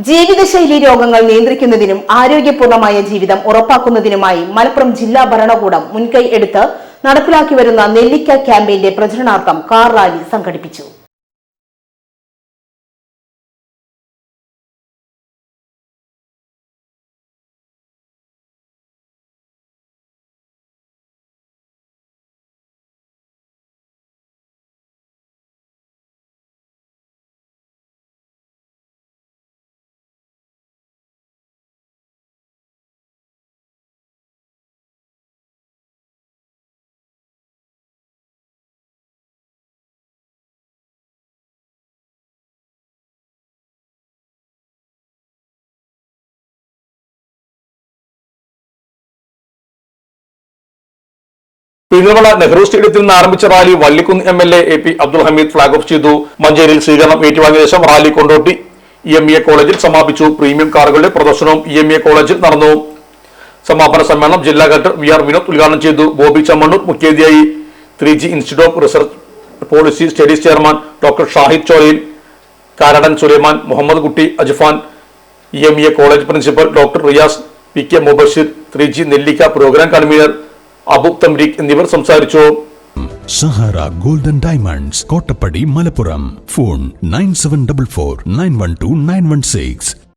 ജീവിതശൈലി രോഗങ്ങൾ നിയന്ത്രിക്കുന്നതിനും ആരോഗ്യപൂർണമായ ജീവിതം ഉറപ്പാക്കുന്നതിനുമായി മലപ്പുറം ജില്ലാ ഭരണകൂടം മുൻകൈ എടുത്ത് നടപ്പിലാക്കി വരുന്ന നെല്ലിക്ക ക്യാമ്പയിന്റെ പ്രചരണാർത്ഥം കാർ റാലി സംഘടിപ്പിച്ചു. പിന്നവള നെഹ്റു സ്റ്റേഡിയത്തിൽ നിന്ന് ആരംഭിച്ച rally Vallikkunnu MLA A P Abdul Hameed flag off ചെയ്തു. മഞ്ചേരിയിൽ സ്വീകരണം ഏറ്റുവാങ്ങിയ ശേഷം റാലി കൊണ്ടോട്ടി EMA കോളേജിൽ സമാപിച്ചു. പ്രീമിയം കാറുകളുടെ പ്രദർശനവും EMA കോളേജിൽ നടന്നു. സമാപന സമ്മേളനം ജില്ലാ കളക്ടർ VR വിനോദ് ഉദ്ഘാടനം ചെയ്തു. ബോബി ചമ്മണ്ണൂർ മുഖ്യാതിഥിയായി. 3G institute of research policy studies chairman doctor Shahid Cholayil, Karadan Sulaiman, Muhammad Kutty Ajfan, EMA college principal doctor Riyas, PK Mubashir, 3G Nellikka programme convener Abu Tamreeq എന്നിവർ സംസാരിച്ചു. Sahara golden diamonds, Kottappadi, Malappuram. Phone 9744 912 916.